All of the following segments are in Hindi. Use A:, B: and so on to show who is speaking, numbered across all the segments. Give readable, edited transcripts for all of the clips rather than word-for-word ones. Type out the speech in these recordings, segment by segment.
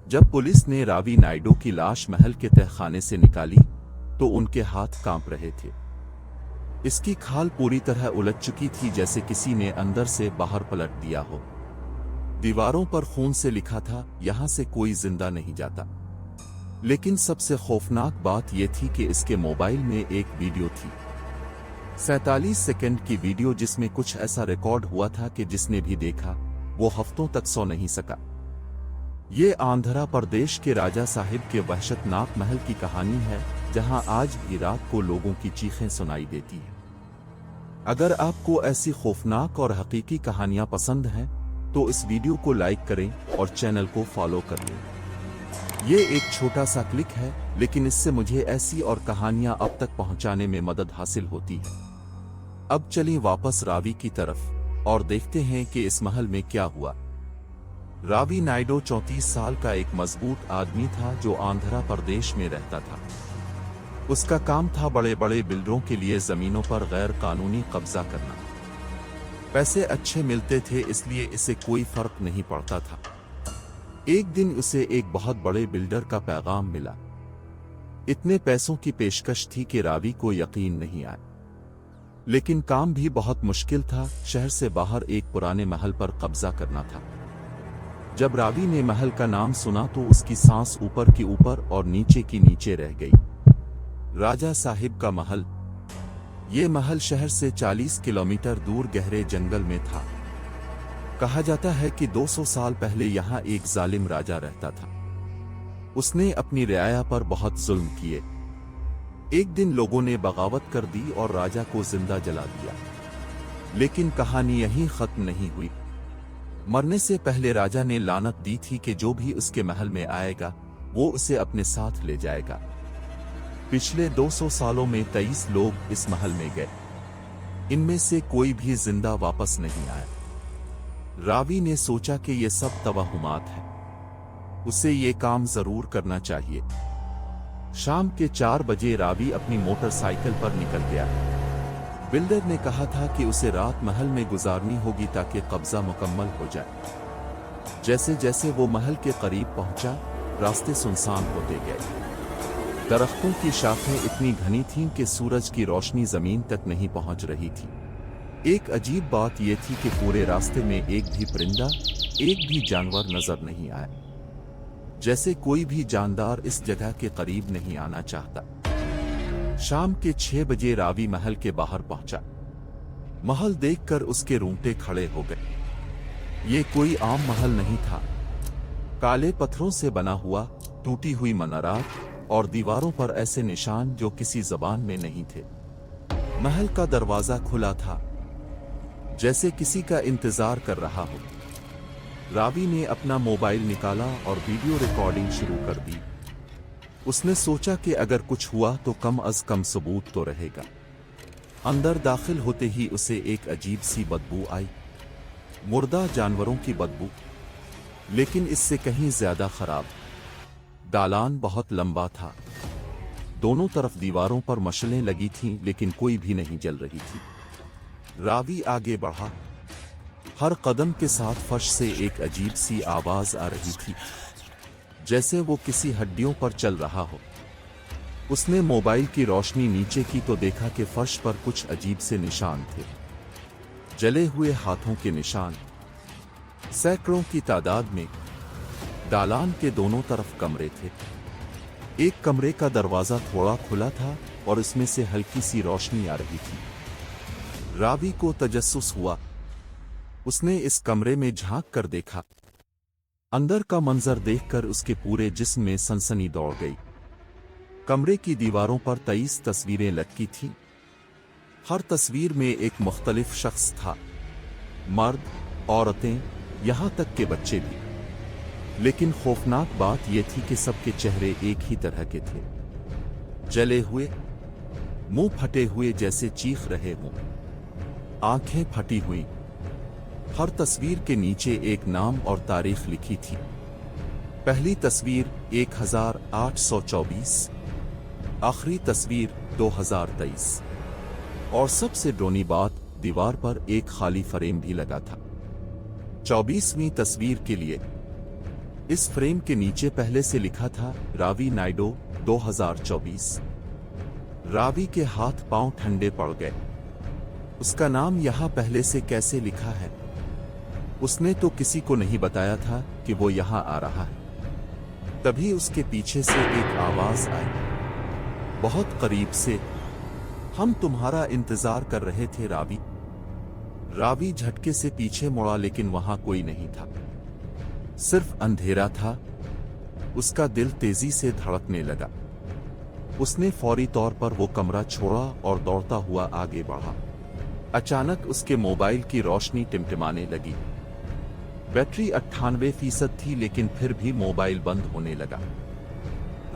A: जब पुलिस ने रावी नायडू की लाश महल के तहखाने से निकाली तो उनके हाथ कांप रहे थे। इसकी खाल पूरी तरह उलट चुकी थी, जैसे किसी ने अंदर से बाहर पलट दिया हो। दीवारों पर खून से लिखा था, यहां से कोई जिंदा नहीं जाता। लेकिन सबसे खौफनाक बात यह थी कि इसके मोबाइल में एक वीडियो थी, 47 सेकंड की वीडियो, जिसमें कुछ ऐसा रिकॉर्ड हुआ था कि जिसने भी देखा वो हफ्तों तक सो नहीं सका। ये आंध्र प्रदेश के राजा साहिब के वहशतनाक महल की कहानी है, जहां आज भी रात को लोगों की चीखें सुनाई देती हैं। अगर आपको ऐसी खौफनाक और हकीकी कहानियां पसंद हैं तो इस वीडियो को लाइक करें और चैनल को फॉलो कर लें। ये एक छोटा सा क्लिक है, लेकिन इससे मुझे ऐसी और कहानियां अब तक पहुंचाने में मदद हासिल होती है। अब चलिए वापस रावी की तरफ और देखते हैं कि इस महल में क्या हुआ। रावी नायडू 34 साल का एक मजबूत आदमी था जो आंध्र प्रदेश में रहता था। उसका काम था बड़े बड़े बिल्डरों के लिए जमीनों पर गैर कानूनी कब्जा करना। पैसे अच्छे मिलते थे, इसलिए इसे कोई फर्क नहीं पड़ता था। एक दिन उसे एक बहुत बड़े बिल्डर का पैगाम मिला। इतने पैसों की पेशकश थी कि रावी को यकीन नहीं आया, लेकिन काम भी बहुत मुश्किल था। शहर से बाहर एक पुराने महल पर कब्जा करना था। जब रावी ने महल का नाम सुना तो उसकी सांस ऊपर की ऊपर और नीचे की नीचे रह गई। राजा साहिब का महल। ये महल शहर से 40 किलोमीटर दूर गहरे जंगल में था। कहा जाता है कि 200 साल पहले यहाँ एक जालिम राजा रहता था। उसने अपनी रियाया पर बहुत जुल्म किए। एक दिन लोगों ने बगावत कर दी और राजा को जिंदा जला दिया। लेकिन कहानी यहीं खत्म नहीं हुई। मरने से पहले राजा ने लानत दी थी कि जो भी उसके महल में आएगा वो उसे अपने साथ ले जाएगा। पिछले 200 सालों में 23 लोग इस महल में गए। इनमें से कोई भी जिंदा वापस नहीं आया। रावी ने सोचा कि यह सब तवहुमात है, उसे ये काम जरूर करना चाहिए। शाम के 4 बजे रावी अपनी मोटरसाइकिल पर निकल गया। बिल्डर ने कहा था कि उसे रात महल में गुजारनी होगी ताकि कब्जा मुकम्मल हो जाए। जैसे जैसे वो महल के करीब पहुंचा, रास्ते सुनसान होते गए। दरख्तों की शाखें इतनी घनी थीं कि सूरज की रोशनी जमीन तक नहीं पहुंच रही थी। एक अजीब बात यह थी कि पूरे रास्ते में एक भी परिंदा, एक भी जानवर नजर नहीं आया, जैसे कोई भी जानदार इस जगह के करीब नहीं आना चाहता। शाम के 6 बजे रावी महल के बाहर पहुंचा। महल देखकर उसके रोंगटे खड़े हो गए। ये कोई आम महल नहीं था। काले पत्थरों से बना हुआ, टूटी हुई मीनारात और दीवारों पर ऐसे निशान जो किसी जबान में नहीं थे। महल का दरवाजा खुला था, जैसे किसी का इंतजार कर रहा हो। रावी ने अपना मोबाइल निकाला और वीडियो रिकॉर्डिंग शुरू कर दी। उसने सोचा कि अगर कुछ हुआ तो कम अज कम सबूत तो रहेगा। अंदर दाखिल होते ही उसे एक अजीब सी बदबू आई, मुर्दा जानवरों की बदबू, लेकिन इससे कहीं ज्यादा खराब। दालान बहुत लंबा था। दोनों तरफ दीवारों पर मशलें लगी थीं, लेकिन कोई भी नहीं जल रही थी। रावी आगे बढ़ा। हर कदम के साथ फर्श से एक अजीब सी आवाज आ रही थी, जैसे वो किसी हड्डियों पर चल रहा हो। उसने मोबाइल की रोशनी नीचे की तो देखा कि फर्श पर कुछ अजीब से निशान थे, जले हुए हाथों के निशान, सैकड़ों की तादाद में। दालान के दोनों तरफ कमरे थे। एक कमरे का दरवाजा थोड़ा खुला था और उसमें से हल्की सी रोशनी आ रही थी। रावी को तजस्सुस हुआ। उसने इस कमरे में झांक कर देखा। अंदर का मंजर देखकर उसके पूरे जिस्म में सनसनी दौड़ गई। कमरे की दीवारों पर 23 तस्वीरें लटकी थीं। हर तस्वीर में एक मुख्तलिफ शख्स था, मर्द, औरतें, यहां तक के बच्चे भी। लेकिन खौफनाक बात यह थी कि सबके चेहरे एक ही तरह के थे, जले हुए, मुंह फटे हुए जैसे चीख रहे हों, आंखें फटी हुई। हर तस्वीर के नीचे एक नाम और तारीख लिखी थी। पहली तस्वीर 1824, आखिरी तस्वीर 2023, और सबसे डरावनी बात, दीवार पर एक खाली फ्रेम भी लगा था। 24वीं तस्वीर के लिए इस फ्रेम के नीचे पहले से लिखा था रावी नायडू 2024। रावी के हाथ पांव ठंडे पड़ गए। उसका नाम यहां पहले से कैसे लिखा है? उसने तो किसी को नहीं बताया था कि वो यहां आ रहा है। तभी उसके पीछे से एक आवाज आई, बहुत करीब से, हम तुम्हारा इंतजार कर रहे थे रावी। रावी झटके से पीछे मुड़ा लेकिन वहां कोई नहीं था, सिर्फ अंधेरा था। उसका दिल तेजी से धड़कने लगा। उसने फौरी तौर पर वो कमरा छोड़ा और दौड़ता हुआ आगे बढ़ा। अचानक उसके मोबाइल की रोशनी टिमटिमाने लगी। बैटरी 98% थी लेकिन फिर भी मोबाइल बंद होने लगा।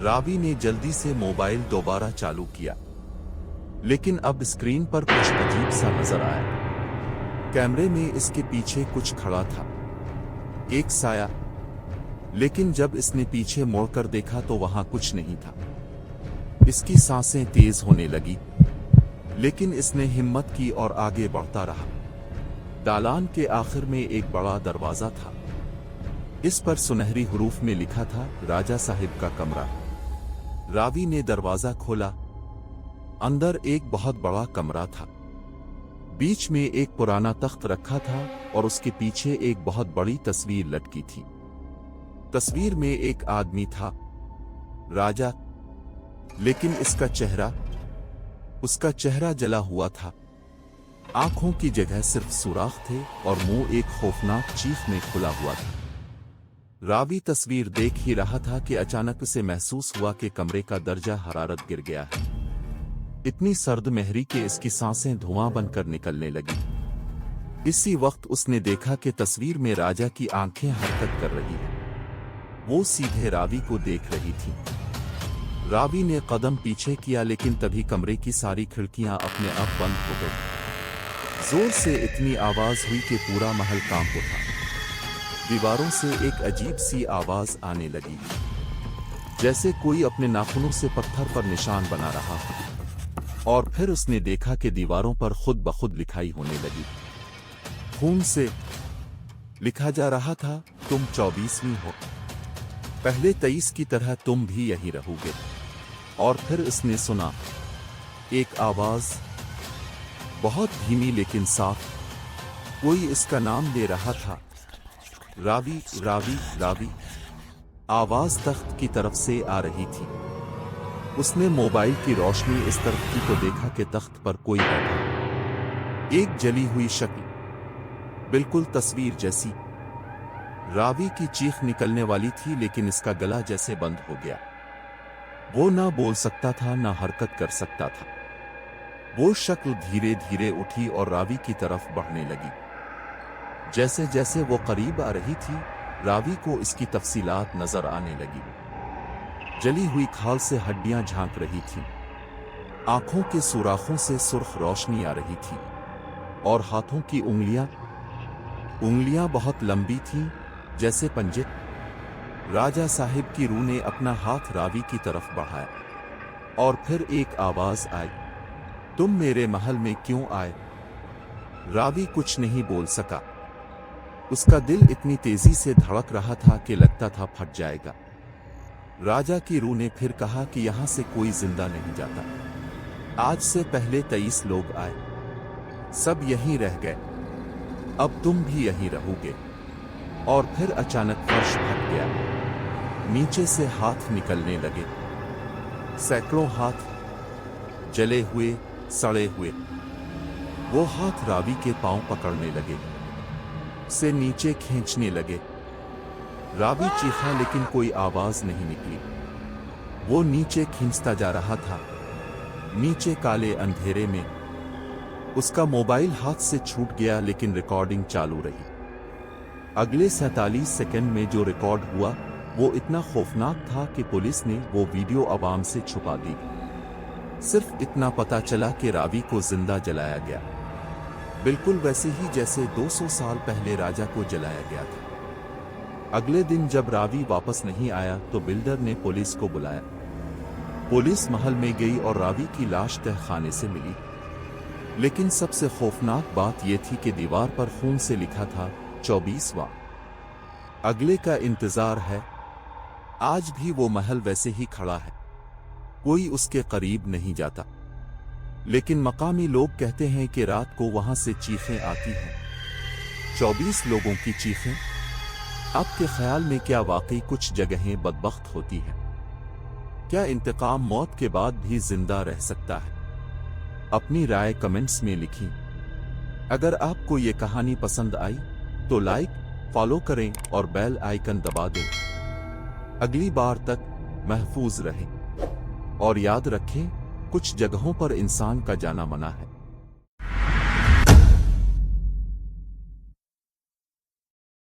A: रावी ने जल्दी से मोबाइल दोबारा चालू किया, लेकिन अब स्क्रीन पर कुछ अजीब सा नजर आया। कैमरे में इसके पीछे कुछ खड़ा था, एक साया। लेकिन जब इसने पीछे मुड़कर देखा तो वहां कुछ नहीं था। इसकी सांसें तेज होने लगी, लेकिन इसने हिम्मत की और आगे बढ़ता रहा। दालान के आखिर में एक बड़ा दरवाजा था। इस पर सुनहरी हुरूफ में लिखा था राजा साहिब का कमरा। रावी ने दरवाजा खोला। अंदर एक बहुत बड़ा कमरा था। बीच में एक पुराना तख्त रखा था और उसके पीछे एक बहुत बड़ी तस्वीर लटकी थी। तस्वीर में एक आदमी था, राजा, लेकिन उसका चेहरा जला हुआ था। आंखों की जगह सिर्फ सुराख थे और मुंह एक खौफनाक चीख में खुला हुआ था। रावी तस्वीर देख ही रहा था कि अचानक उसे महसूस हुआ कि कमरे का दर्जा हरारत गिर गया है। इतनी सर्द महरी कि इसकी सांसें धुआं बनकर निकलने लगी। इसी वक्त उसने देखा कि तस्वीर में राजा की आंखें हरकत कर रही हैं। वो सीधे रावी को देख रही थी। रावी ने कदम पीछे किया लेकिन तभी कमरे की सारी खिड़कियां अपने आप बंद हो गईं। जोर से इतनी आवाज हुई कि पूरा महल कांप उठा। दीवारों से एक अजीब सी आवाज आने लगी, जैसे कोई अपने नाखूनों से पत्थर पर निशान बना रहा हो। और फिर उसने देखा कि दीवारों पर खुद ब खुद लिखाई होने लगी। खून से लिखा जा रहा था, तुम 24वीं हो, पहले 23 की तरह तुम भी यहीं रहोगे। और फिर उसने सुना एक आवाज, बहुत धीमी लेकिन साफ। कोई इसका नाम ले रहा था, रावी रावी रावी। आवाज तख्त की तरफ से आ रही थी। उसने मोबाइल की रोशनी इस तरफ की तो देखा कि तख्त पर कोई बैठा, एक जली हुई शक्ल, बिल्कुल तस्वीर जैसी। रावी की चीख निकलने वाली थी लेकिन इसका गला जैसे बंद हो गया। वो ना बोल सकता था ना हरकत कर सकता था। वो शक्ल धीरे धीरे उठी और रावी की तरफ बढ़ने लगी। जैसे जैसे वो करीब आ रही थी, रावी को इसकी तफसीलात नजर आने लगी। जली हुई खाल से हड्डियां झांक रही थीं। आंखों के सुराखों से सुर्ख रोशनी आ रही थी और हाथों की उंगलियां बहुत लंबी थीं, जैसे पंजे। राजा साहिब की रूह ने अपना हाथ रावी की तरफ बढ़ाया और फिर एक आवाज आई, तुम मेरे महल में क्यों आए? रावी कुछ नहीं बोल सका। उसका दिल इतनी तेजी से धड़क रहा था कि लगता था फट जाएगा। राजा की रूह ने फिर कहा कि यहां से कोई जिंदा नहीं जाता। आज से पहले 23 लोग आए, सब यहीं रह गए, अब तुम भी यहीं रहोगे। और फिर अचानक फर्श फट गया, नीचे से हाथ निकलने लगे, सैकड़ों हाथ, जले हुए, सड़े हुए। वो हाथ रावी के पांव पकड़ने लगे, से नीचे खींचने लगे। रावी चीखा लेकिन कोई आवाज नहीं निकली। वो नीचे खींचता जा रहा था। नीचे काले अंधेरे में उसका मोबाइल हाथ से छूट गया लेकिन रिकॉर्डिंग चालू रही। अगले 47 सेकंड में जो रिकॉर्ड हुआ वो इतना खौफनाक था कि पुलिस ने वो वीडियो आवाम से छुपा दी। सिर्फ इतना पता चला कि रावी को जिंदा जलाया गया, बिल्कुल वैसे ही जैसे 200 साल पहले राजा को जलाया गया था। अगले दिन जब रावी वापस नहीं आया तो बिल्डर ने पुलिस को बुलाया। पुलिस महल में गई और रावी की लाश तहखाने से मिली। लेकिन सबसे खौफनाक बात यह थी कि दीवार पर खून से लिखा था 24वां। अगले का इंतजार है। आज भी वो महल वैसे ही खड़ा है, कोई उसके करीब नहीं जाता। लेकिन मकामी लोग कहते हैं कि रात को वहां से चीखें आती हैं, 24 लोगों की चीखें। आपके ख्याल में क्या वाकई कुछ जगहें बदबख्त होती हैं? क्या इंतकाम मौत के बाद भी जिंदा रह सकता है? अपनी राय कमेंट्स में लिखी। अगर आपको ये कहानी पसंद आई तो लाइक, फॉलो करें और बेल आइकन दबा दें। अगली बार तक महफूज रहें और याद रखें, कुछ जगहों पर इंसान का जाना मना है।